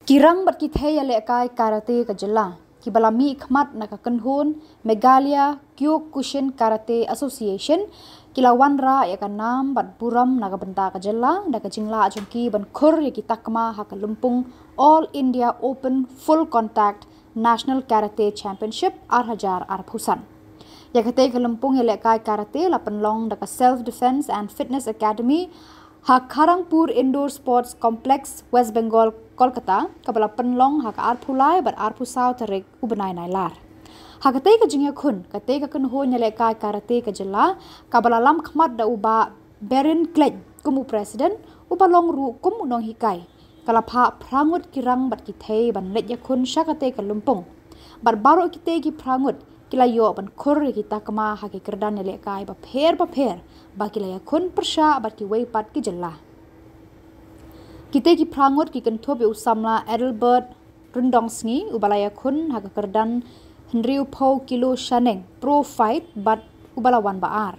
Kirang bat kithe ya lekai karate ka jela ki balami khmat na ka kanhun Meghalaya Kyokushin Karate Association kilawan ra ya ka nam bat buram na ka benta ka jela da ka jingla ajungki ban khur ya ki takma ha ka lumpung All India Open Full Contact National Karate Championship 8000 arphusan ya ka te ka lumpung ya lekai karate la panlong da ka Self Defense and Fitness Academy ha Kharangpur Indoor Sports Complex West Bengal Kolkata kabala penlong ha ka arphulai bar arphusau tarik ubanai nailar ha ka te ka jingya khun ka te ka kunho nyale kai karate ka jela kabala lam khmat da uba Berin Klej kumu president uba long ru kum nong hikai kala pha prangut kirang bat ki thei ban let ya khun sha ka te ka lumpung bar baro ki te ki prangut kila yo ban khur ki takma ha ki kerdan nyale kai ba pher ba kila ya khun persha bat ki wei pat ki jela Kita ki prangut ki kenthop usamla Adelbert Rundongsngi ubalaya khun ha kerdan Henry Pau kilo shaneng pro fight bat ubalawan baar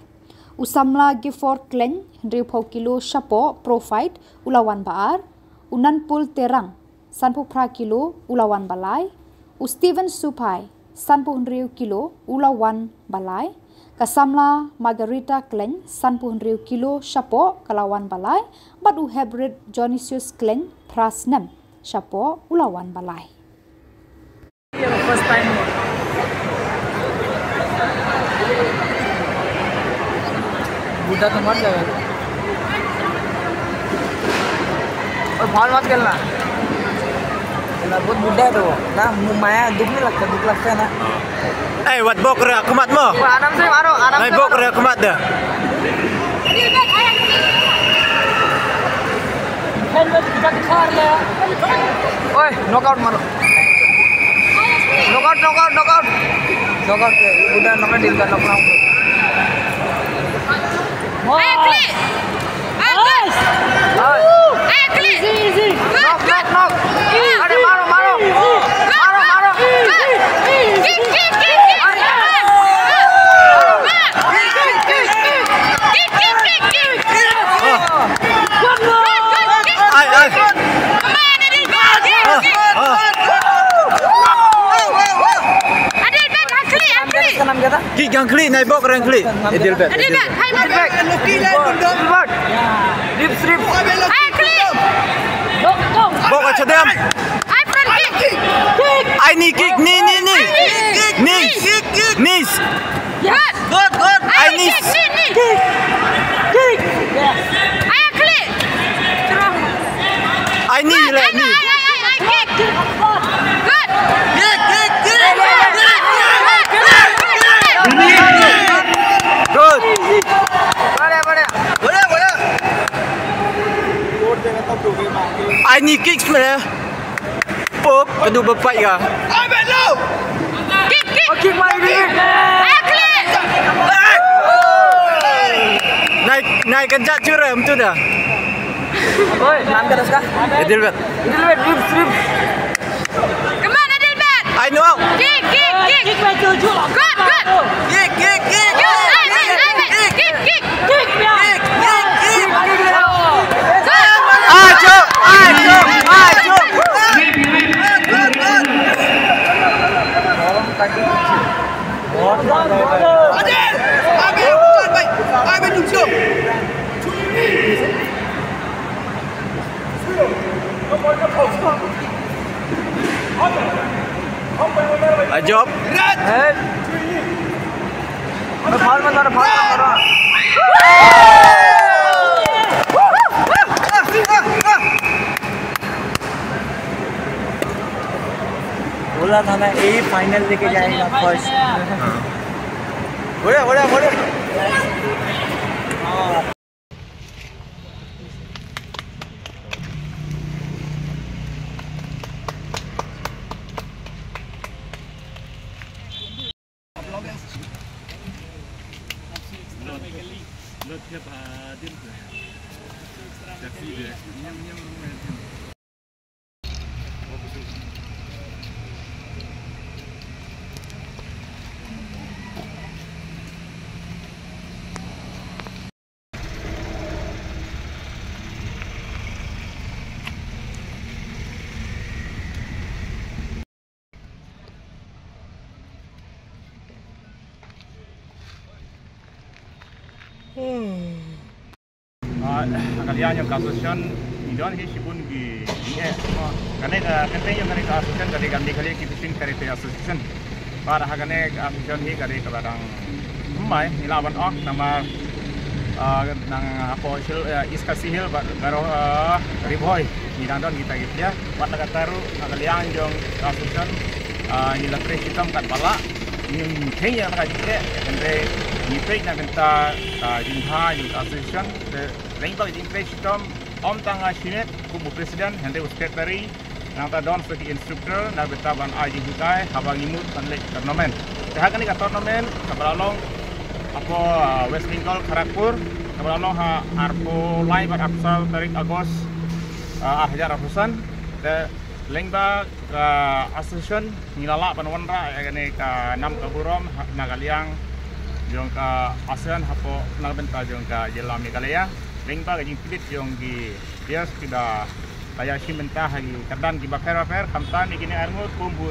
usamla Gifford Kleng Henry Pau kilo shapo pro fight ulawan baar unan pul terang sanpu pra kilo ulawan balai Steven Supai sanpu Henry kilo ulawan balai Kasamla Margarita Kleng sanpu Henry kilo shapo kalawan balai badu hybrid Dionysius Kleng prasnem shapo ulawan balai. First time. बुढ़ा तो मर जाएगा और बॉल मत खेलना बहुत बुढ़ा है तो ना माया दुख नहीं लगता है ना Eh, wat bok rak kemat mo. आराम से मारो आराम से Bok rak kemat dah. ओए नॉकआउट मारो नॉकआउट बुढ़ा नॉकआउट डील कर नॉकआउट easy knock अरे मारो नाम क्या था Kik yang klik naik bok yang klik. Adelbert. Strip Bok aja dem. I need kick knees. Good. I need kick. I need let me. Good. I need kicks mere. Pop, kedua berpat ya. kick mari Naik kencak curam tu dah. ओए नाम क्या था उसका Adelbert. strip Come on, Adelbert! I know. Kick! kick में जो Good! Ajo. Job. Foul मत मारो बोला था मैं यही फाइनल लेके जाएगा first Boleh. Kalian yang kasusan idon hi sibun gi kane yang kane kasusan kane gandi kali kitin kare te association para hagane kasusan hi kare kadang mai nilawan nama nang apo sil iskasi hil garo riboy ni dandon kita gitu ya wat kataru kalian jong kasusan ni la presitam kat bala ni kenya ka jike endre ni pe na benta jingha ni association lain bagi presitam om tanga sinet kubu presiden hande secretary nang ta don sebagai instructor na benta ban aji hikai habang imut sanlek tournament tehakan ni ka tournament kabalong apa West Bengal Kharagpur kabalong ha arpo live at apsal tarik Agos hajar afusan te lengba association nilala panwanra agane ka nam kaburom nagaliang jong ka ASEAN hapo nagbenta jong ka jela Meghalaya lengba gajing pilit jong gi bias tidak kaya simenta hagi kadan gi bakar kamtan igini arngut kumbu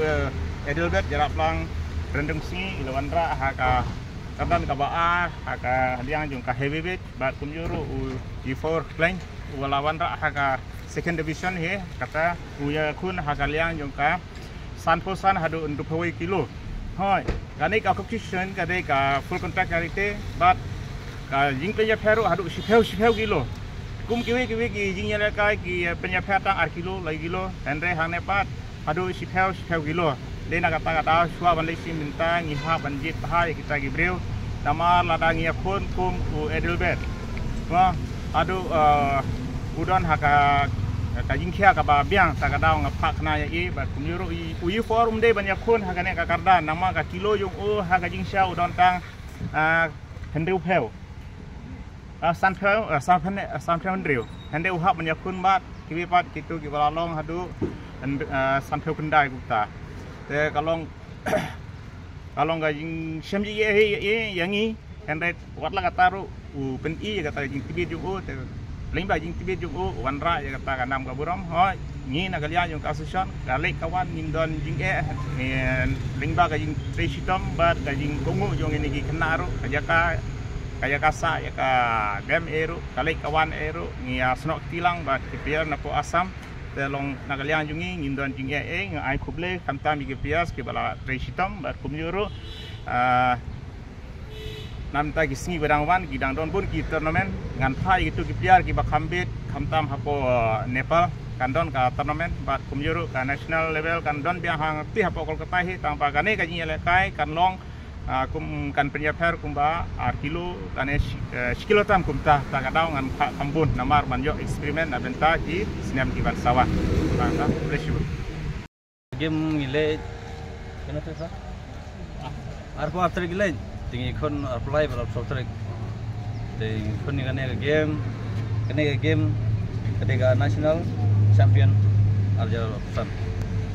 Edelbert jarak lang rendeng si ilawanra haka kadan ka baa haka liang jong ka heavyweight bat kumjuru U4 plane walawanra haka second division he kata uya kun hagaliang jong ka sanposan hadu untuk 2 kilo hoi kani ka competition kade ka full contact karite bat ka jing peja peru hadu 10 kilo kum kiwi ki jing yala kai ki peja peta 8 kilo lagi kilo andre hane pat hadu 10 kilo dena kata suwa ban lesi minta ngiha banjit bahaya kita gibreu nama ladang ya kun kum u Edelbert wa adu udon haka kajing kia ka ba biang ta ka daw nga pak na ya i ba kumyuro i uyu forum de banyak kun hagane ka karda nama ka kilo yung ha kajing sia udon tang hendeu peu sanpeu hendeu hendeu ha banyak kun bat kiwi pat kitu ki balalong hadu sanpeu kendai gupta te kalong kajing semji ye yangi hendai watla kataru pen i kata jing tibi ju te lain bagi tibet juga wanra ya kata kanam kaburam hoi ni nagalian yung kasusan galek kawan nindon jing ni lain bagi jing tresitom bat jing kongu yung ini kenaru kaya kasa ya ka gam eru galek kawan eru ni snok tilang bat kipiar napo asam telong nagalian yung nindon jing ngai kuble kamtam gi pias ki bala tresitom bat kumjuru namta gisni berangwan gidang don pun ki tournament ngan phai gitu ki piar ki bakambit kamtam hapo Nepal kandon ka tournament bat kumjuru ka national level kandon biang hang ti hapo Kolkata hi tampa kane ka jinya lekai kanlong kum kan penyaper kumba kilo kane sekilo tam kumta ta kadau ngan kambun namar manjo eksperimen na benta di sinam ki bansawa bangka bless you game gile kena sa arpo after gile tinggi kon apply balap software ting kon ni kane game ketiga national champion arja pesan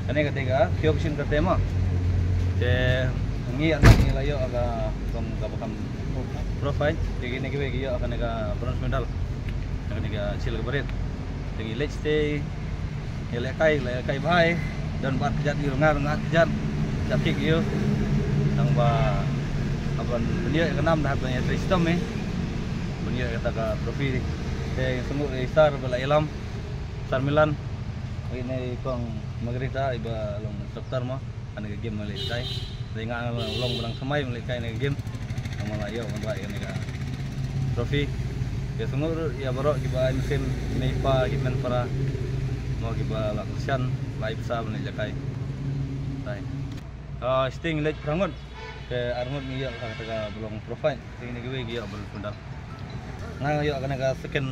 kane ketiga kyokushin katema te ngi anak ni layo aga kom kabakam profile tinggi ni kiwe giyo kane ka bronze medal ketiga silver beret tinggi let's stay lekai bhai dan bat kejat di ngar kejat kick yo nang ba aban beliau kenam dah punya sistem beliau kata ka trofi te semua star bala ilam star Milan ini kong magrita iba long doktor mah ane game malai kai dengan long belang semai malai kai ne game sama layo mba ini ka trofi ke semua ya barok kiba musim nepa kimen para mau kiba lakusan live sa malai jakai tai sting lek prangon ke armut ni ya kata belum profile ini gue dia belum pendal nah ya kena second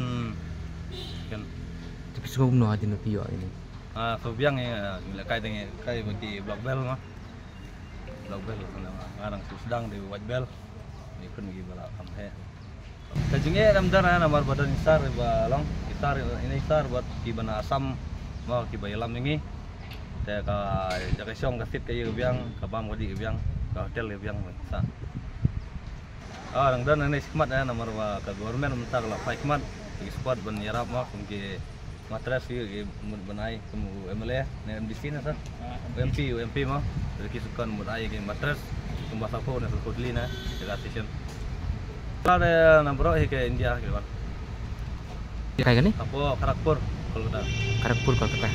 tapi sebelum no aja nanti ya ini kebiang ya kai dengan kai bagi black belt mah black belt ngarang sedang di white belt ni pun gi bala kamhe tajungnya ramdan nomor badan star balong star ini star buat di bana asam mau ki bayalam ini te ka jaga syong ka fit ka biang ka bam kodi biang ka hotel yang sa rang dan ini skmat nomor ka government mentak la faikmat di squad ban yarap ma kumki matras ki banai kumu MLA ne MDC na sa UMP ma dari kisukan mudai ki matras kumba sapo na kudli na jaga station Ada nombor ke India ke bang. Kayak gini? Apa Kharagpur Kolkata. Kharagpur Kolkata.